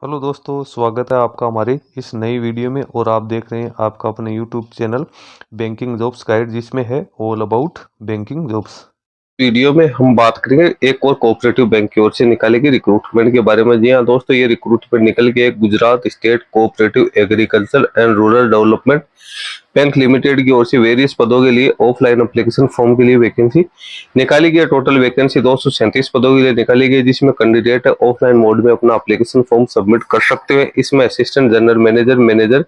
Hello दोस्तों, स्वागत है आपका हमारी इस नई वीडियो में। और आप देख रहे हैं आपका अपने YouTube channel banking jobs guide, जिसमें है all about banking jobs. Video में हम बात करेंगे एक और कोऑपरेटिव बैंक की ओर से निकाली गई रिक्रूटमेंट के बारे में। जी हाँ दोस्तों, ये रिक्रूटमेंट निकल के Gujarat state cooperative agriculture and rural development bank limited की ओर से वेरियस पदों के लिए ऑफलाइन एप्लीकेशन फॉर्म के लिए वैकेंसी निकाली गई। टोटल वैकेंसी 237 पदों के लिए निकाली गई, जिसमें कैंडिडेट ऑफलाइन मोड में अपना एप्लीकेशन फॉर्म सबमिट कर सकते हैं। इसमें असिस्टेंट जनरल मैनेजर, मैनेजर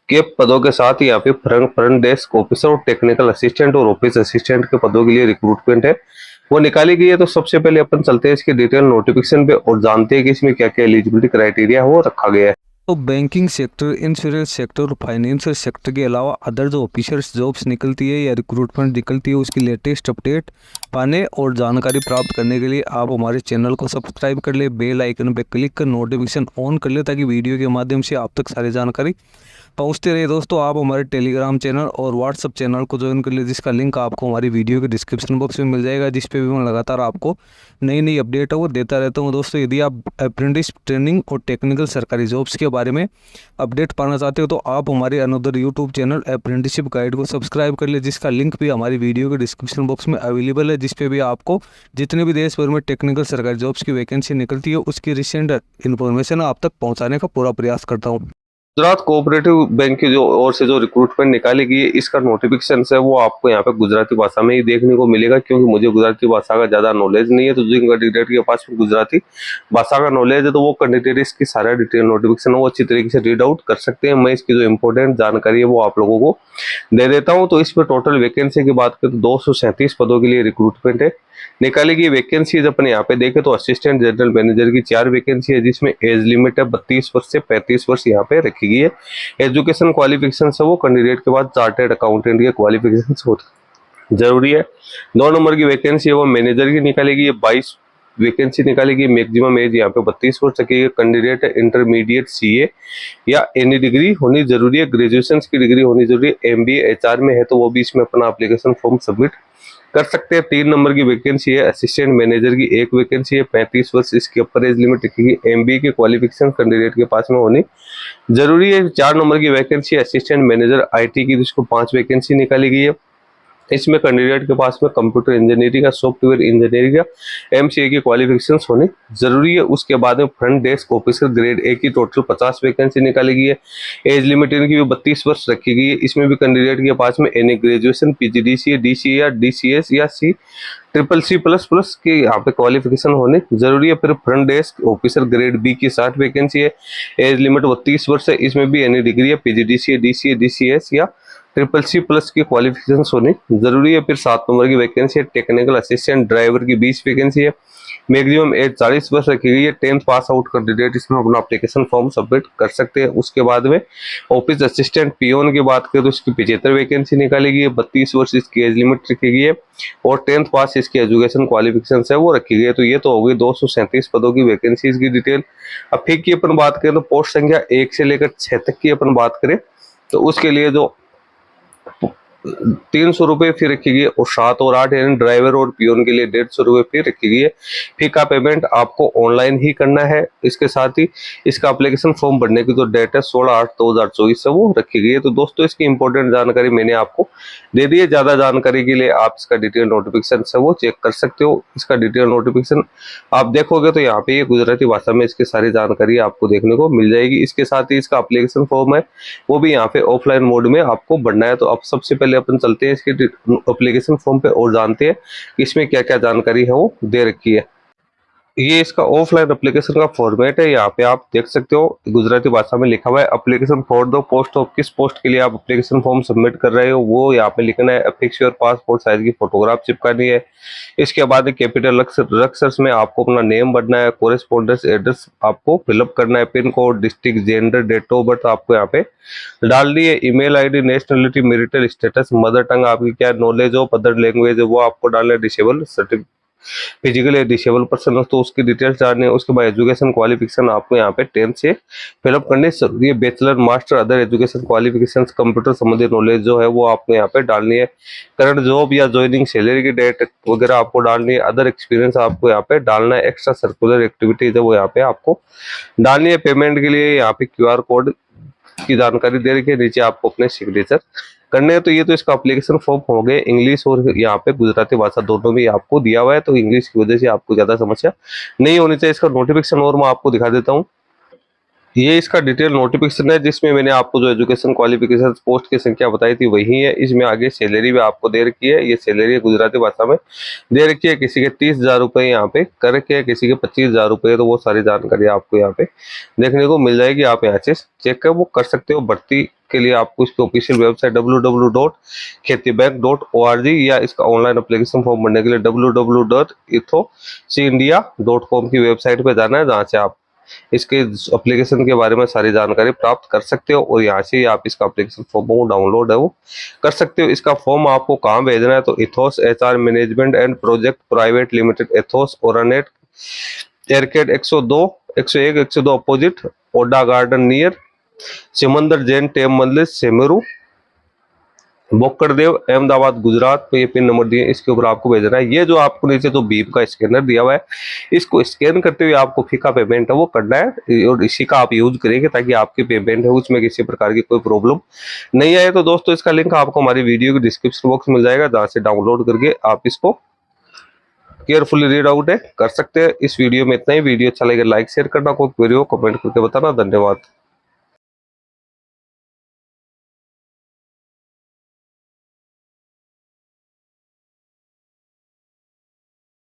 के पदों के साथ यहाँ पे फ्रंट डेस्क ऑफिसर और टेक्निकल असिस्टेंट और ऑफिस असिस्टेंट के पदों के लिए रिक्रूटमेंट है, वो निकाली गई है। तो सबसे पहले अपन चलते हैं इसके डिटेल नोटिफिकेशन पे और जानते हैं कि इसमें क्या क्या एलिजिबिलिटी क्राइटेरिया वो रखा गया है। तो बैंकिंग सेक्टर, इंश्योरेंस सेक्टर और फाइनेंशियल सेक्टर के अलावा अदर जो ऑफिसर्स जॉब्स निकलती है या रिक्रूटमेंट निकलती है, उसकी लेटेस्ट अपडेट पाने और जानकारी प्राप्त करने के लिए आप हमारे चैनल को सब्सक्राइब कर ले, बेल आइकन पे क्लिक कर नोटिफिकेशन ऑन कर ले, ताकि वीडियो के माध्यम से आप तक सारी जानकारी पहुंचते रहे। दोस्तों, आप हमारे टेलीग्राम चैनल और व्हाट्सअप चैनल को ज्वाइन कर ले, जिसका लिंक आपको हमारी वीडियो के डिस्क्रिप्शन बॉक्स में मिल जाएगा, जिस पे भी मैं लगातार आपको नई नई अपडेट है वो देता रहता हूं। दोस्तों, यदि आप अप्रेंटिस ट्रेनिंग और टेक्निकल सरकारी जॉब्स के बारे में अपडेट पाना चाहते हो तो आप हमारे another YouTube channel apprenticeship guide को सब्सक्राइब कर ले, जिसका लिंक भी हमारी वीडियो के डिस्क्रिप्शन बॉक्स में अवेलेबल है, जिस पे भी आपको जितने भी देश भर में टेक्निकल सरकारी जॉब्स की वैकेंसी निकलती है उसकी रिसेंट इन्फॉर्मेशन आप तक पहुँचाने का पूरा प्रयास करता हूँ। गुजरात कोऑपरेटिव बैंक की जो ओर से जो रिक्रूटमेंट निकाली गई है, इसका नोटिफिकेशन है वो आपको यहाँ पे गुजराती भाषा में ही देखने को मिलेगा, क्योंकि मुझे गुजराती भाषा का ज्यादा नॉलेज नहीं है। तो जिन कैंडिडेट के पास में गुजराती भाषा का नॉलेज है, तो वो कैंडिडेट इसकी सारा डिटेल नोटिफिकेशन वो अच्छी तरीके से रीड आउट कर सकते हैं। मैं इसकी जो इंपॉर्टेंट जानकारी है वो आप लोगों को दे देता हूँ। तो इसमें टोटल वैकेंसी की बात करें तो 237 पदों के लिए रिक्रूटमेंट है निकाली गई। वैकेंसीज अपन यहाँ पे देखें तो असिस्टेंट जनरल मैनेजर की 4 वैकेंसी है, जिसमें एज लिमिट है 32 वर्ष से 35 वर्ष यहाँ पे रखी गई है। एजुकेशन क्वालिफिकेशन है वो कैंडिडेट के बाद चार्टेड अकाउंटेंट के क्वालिफिकेशन होती जरूरी है। 2 नंबर की वैकेंसी है वो मैनेजर की निकाली गई है, 22 वैकेंसी निकाली गई। मैक्सिमम एज यहाँ पे 32 वर्ष तक की कैंडिडेट है। इंटरमीडिएट सीए या एनी डिग्री होनी जरूरी है, ग्रेजुएशन की डिग्री होनी जरूरी है। एमबीए एचआर में है तो वो भी इसमें अपना एप्लीकेशन फॉर्म सबमिट कर सकते हैं। 3 नंबर की वैकेंसी है असिस्टेंट मैनेजर की, 1 वैकेंसी है, 35 वर्ष इसकी अपर एज लिमिट रखेगी। एमबीए की क्वालिफिकेशन कैंडिडेट के पास में होनी जरूरी है। 4 नंबर की वैकेंसी है असिस्टेंट मैनेजर आईटी की, जिसको 5 वैकेंसी निकाली गई है। इसमें कैंडिडेट के पास में कंप्यूटर इंजीनियरिंग या सॉफ्टवेयर इंजीनियरिंग या एमसीए की क्वालिफिकेशन होनी जरूरी है। उसके बाद में front desk officer grade A की टोटल 50 वैकेंसी निकाली गई है। एज लिमिट इनकी भी 32 वर्ष रखी गई है। इसमें भी कैंडिडेट के पास में एनी ग्रेजुएशन, पीजीडीसीए, डीसीए या डीसीएस या C triple C plus plus की यहाँ पे क्वालिफिकेशन होने जरूरी है। फिर front desk officer grade B की 60 वैकेंसी है, एज लिमिट 32 वर्ष है। इसमें भी एनी डिग्री है, पीजीडीसीए, डीसीए, डीसीएस या ट्रिपल सी प्लस की क्वालिफिकेशन होनी जरूरी है। फिर 7 नंबर की वैकेंसी है टेक्निकल असिस्टेंट ड्राइवर की 20 वैकेंसी है, मैक्सिमम एज 40 वर्ष रखी गई है। 10th पास आउट कैंडिडेट इसमें अपना एप्लीकेशन फॉर्म सबमिट कर सकते हैं। उसके बाद में ऑफिस असिस्टेंट पीओन की बात करें तो इसकी 75 वैकेंसी निकाली गई है, 32 वर्ष इसकी एज लिमिट रखी गई है और 10th पास इसकी एजुकेशन क्वालिफिकेशन है वो रखी गई है। तो ये तो हो गई 237 पदों की वैकेंसीज की डिटेल। अब फिर की अपन बात करें तो पोस्ट संख्या 1 से लेकर 6 तक की अपन बात करें तो उसके लिए जो 300 रुपये फी रखी गई है और 7 और 8 यानी ड्राइवर और पियोन के लिए 150 रुपये फी रखी गई है। फी का पेमेंट आपको ऑनलाइन ही करना है। इसके साथ ही इसका एप्लीकेशन फॉर्म भरने की जो डेट है 16/8/2024 है वो रखी गई है। तो दोस्तों, इसकी इंपॉर्टेंट जानकारी मैंने आपको दे दी है। ज्यादा जानकारी के लिए आप इसका डिटेल नोटिफिकेशन है वो चेक कर सकते हो। इसका डिटेल नोटिफिकेशन आप देखोगे तो यहाँ पे ये गुजराती भाषा में इसकी सारी जानकारी आपको देखने को मिल जाएगी। इसके साथ ही इसका एप्लीकेशन फॉर्म है वो भी यहाँ पे ऑफलाइन मोड में आपको भरना है। तो अब सबसे पहले अपन चलते हैं इसके एप्लीकेशन फॉर्म पे और जानते हैं कि इसमें क्या क्या जानकारी है वो दे रखी है। ये इसका ऑफलाइन एप्लीकेशन का फॉर्मेट है, यहाँ पे आप देख सकते हो गुजराती भाषा में लिखा हुआ है application for the post of, किस पोस्ट के लिए आप एप्लीकेशन फॉर्म सबमिट कर रहे हो वो यहाँ पे लिखना है। अफिक्स योर पासपोर्ट साइज की फोटोग्राफ चिपकानी है। इसके बाद कैपिटल अक्षर्स में आपको अपना नेम भरना है, कोरेस्पोंडेंस एड्रेस आपको फिलअप करना है, pin code, district, gender, date of birth आपको यहाँ पे डालनी है, email ID, nationality, marital status, mother tongue आपकी क्या नॉलेज ऑफ अदर लैंग्वेज है वो आपको डालना है, disable certificate physically disable person हो तो उसकी डिटेल्स डालनी है। उसके बाद एजुकेशन क्वालिफिकेशन आपको यहाँ पे 10 से फिलअप करनी जरूरी है। Bachelor, master, other education qualification, computer संबंधी नॉलेज जो है वो आपको यहाँ पे डालनी है। करंट जॉब या ज्वाइनिंग सैलरी की डेट वगैरह आपको डालनी है। अदर एक्सपीरियंस आपको यहाँ पे डालना है। एक्स्ट्रा सर्कुलर एक्टिविटीज है वो यहाँ पे आपको डालनी है। पेमेंट के लिए यहाँ पे QR कोड की जानकारी दे रखी है, नीचे आपको अपने सिग्नेचर करने हैं। तो ये तो इसका एप्लीकेशन फॉर्म हो गए। इंग्लिश और यहाँ पे गुजराती भाषा दोनों भी आपको दिया हुआ है, तो इंग्लिश की वजह से आपको ज्यादा समस्या नहीं होनी चाहिए। इसका नोटिफिकेशन और मैं आपको दिखा देता हूँ। ये इसका डिटेल नोटिफिकेशन है, जिसमें मैंने आपको जो एजुकेशन क्वालिफिकेशन पोस्ट की संख्या बताई थी वही है। इसमें आगे सैलरी भी आपको दे रखी है। ये सैलरी गुजराती भाषा में दे रखी है। किसी के 30,000 रुपये यहाँ पे कर रखे हैं, किसी के 25,000 रुपये। तो वो सारी जानकारी आपको यहाँ पे देखने को मिल जाएगी। आप यहाँ से चेक कर वो कर सकते हो। भर्ती के लिए आपको इसकी ऑफिशियल वेबसाइट www.khetibank.org या इसका ऑनलाइन एप्लीकेशन फॉर्म भरने के लिए www.ethosindia.com की वेबसाइट पे जाना है, जहाँ से आप इसके एप्लीकेशन के बारे में सारी जानकारी प्राप्त कर सकते हो। और यहाँ से आप इसका एप्लीकेशन फॉर्म को डाउनलोड है वो कर सकते हो। इसका फॉर्म आपको कहाँ भेजना है, तो Ethos HR management and project private limited, Ethos ओरानेट एयरकेड 102 101 102 अपोजिट ओडा garden near Simandhar Jain temple मंदिर सेमेरू बोकड़देव अहमदाबाद गुजरात पे ये पिन नंबर दिए, इसके ऊपर आपको भेजना है। ये जो आपको नीचे जो भीम का स्कैनर दिया हुआ है, इसको स्कैन करते हुए आपको फीका पेमेंट है वो करना है और इसी का आप यूज करेंगे ताकि आपकी पेमेंट है उसमें किसी प्रकार की कोई प्रॉब्लम नहीं आए। तो दोस्तों इसका लिंक आपको हमारी वीडियो के डिस्क्रिप्शन बॉक्स में मिल जाएगा, जहाँ से डाउनलोड करके आप इसको केयरफुली रीड आउट है कर सकते हैं। इस वीडियो में इतना ही। वीडियो अच्छा लगे लाइक शेयर करना, कोई क्वेरी हो कमेंट करके बताना। धन्यवाद।